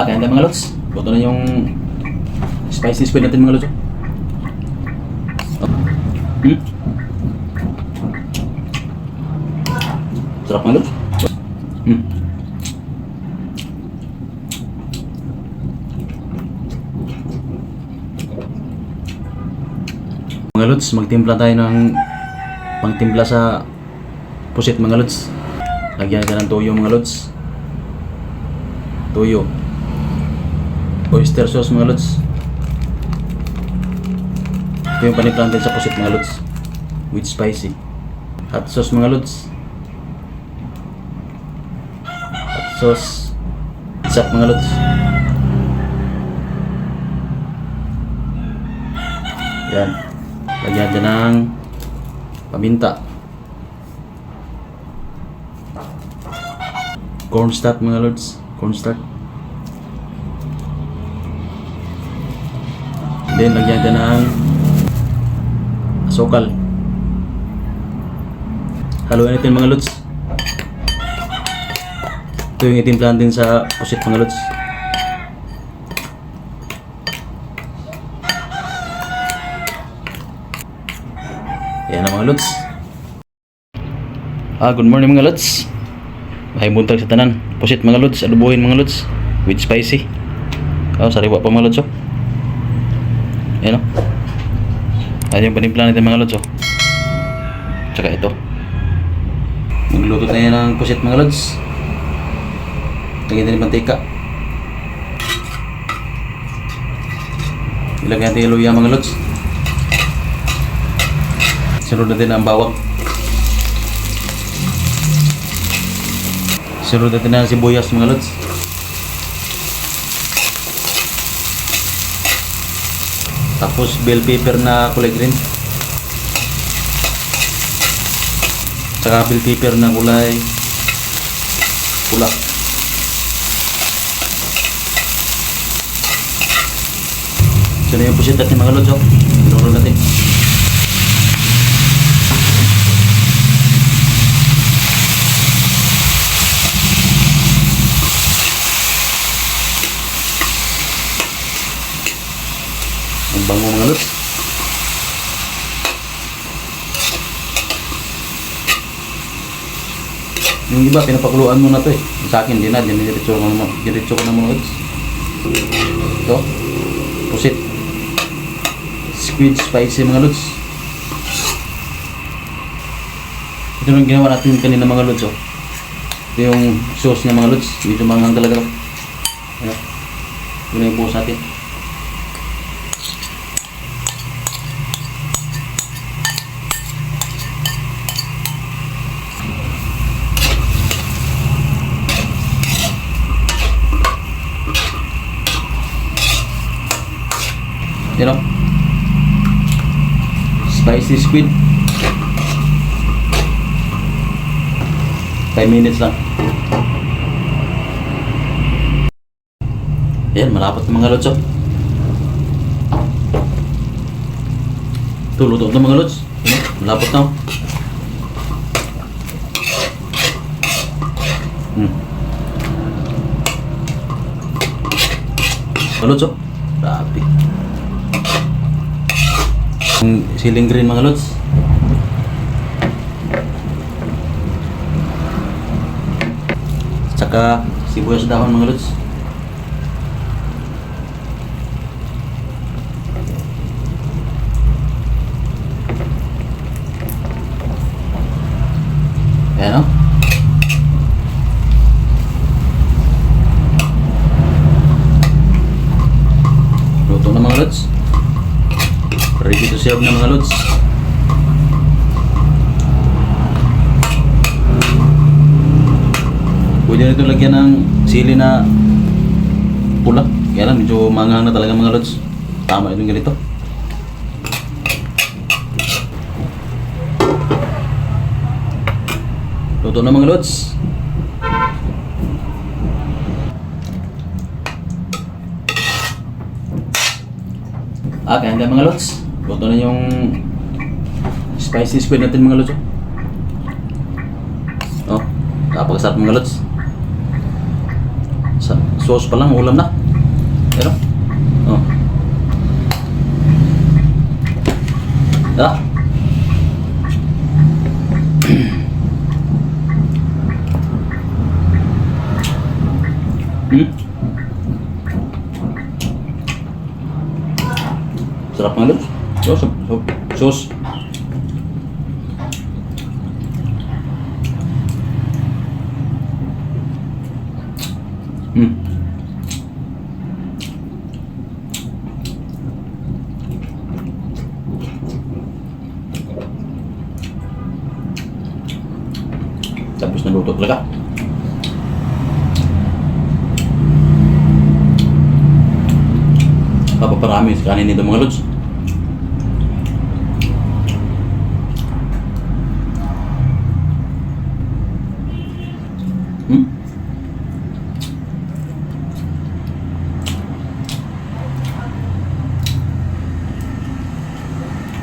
Kaya handa mga lods. Luto na yung spicy squid natin mga lods. Sarap mga lods. Mga lods, magtimpla tayo ng pangtimpla sa pusit mga lods. Lagyan natin ng toyo mga lods. Toyo. Oyster sauce mga lods. Ito yung panimpla natin sa pusit mga lods. With spicy. Hot sauce mga lods. Hot sauce. Isap mga lods. Yan. Lagyan natin ng paminta. Cornstarch mga lods. Cornstarch. Then lagyan natin ng asukal. Haluin natin mga lods. Ito yung itimplahan din sa pusit mga lods. Yan na mga lods. Good morning mga lods. Mahay buntag sa tanan. Pusit mga lods, adobohin mga lods with spicy. Sariwa pa mga lods. Yan o. Ayan yung panimpla natin mga lods. Tsaka ito. Magluto tayo ng pusit mga lods. Lagyan natin yung mantika. Ilagyan natin yung luya mga lods. Sunod natin ang bawang. Sunod natin ang sibuyas mga lods. Tapos bell pepper na kulay green. Saka bell pepper na kulay pula. So na yung pusit natin mga lods. Inulo natin. Ang bango mga lods. Yung iba pinapakuluan mo na to eh. Sa akin din na, diretso ko na mga lods. Ito, pusit squid spicy mga lods. Ito yung ginawa natin kanina mga lods. Ito yung sauce niya mga lods. Medyo manghang talaga. Ayan. Ito na yung buhos natin. You know, spicy squid. 5 minutes lang. Ayan, malapot ng mga lods. Ito, luto ng mga lods. Malapot na. Lods, grabe. Siling green mga lods. Tsaka sibuyas dahon mga lods. Ayan o. Luto na mga lods. Ready to serve na mga lods. Pwede na ito lagyan ng sili na pula. Kaya lang medyo manghang na talaga mga lods. Tama itong ganito. Luto na mga lods. Kaya handa mga lods. Luto na yung spicy squid natin mga lods. Napakasarap mga lods. sauce pa lang, ulam na. Pero, oh. Tara. Sarap nga lods. Sauce. Tapos naluto talaga. Papaparami sa kanin nito mga lods.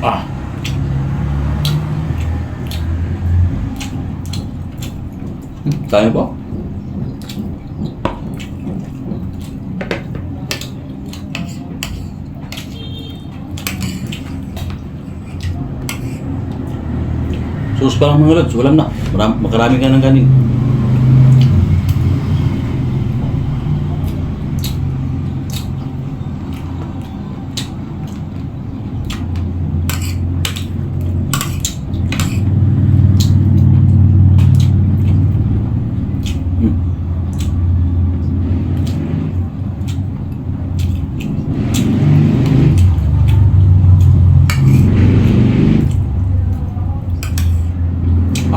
Ah. Kaya po? Sauce pa lang mga lods, walang na. Makarami ka ng kanin.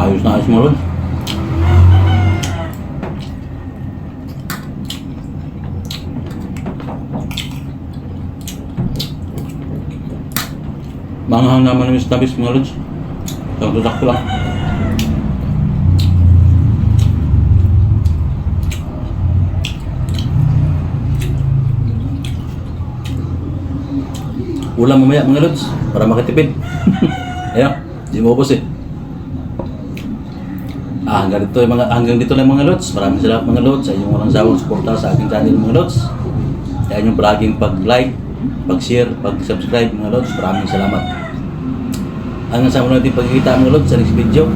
Ayos na ayos mo ron. Manghang naman namin sa tabis mga lods. Tagdadak ko lang. Ulam mamaya mga lods para makatipid. Ayan, di mo ubos eh. Hanggang dito lang mga lods. Maraming salamat mga lods sa inyong walang sawang suporta sa aking channel mga lods. Sa inyong palaging pag-like, pag-share, pag-subscribe mga lods. Maraming salamat. Hanggang sa muna natin pagkikita mga lods sa next video.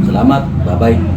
Salamat. Bye-bye.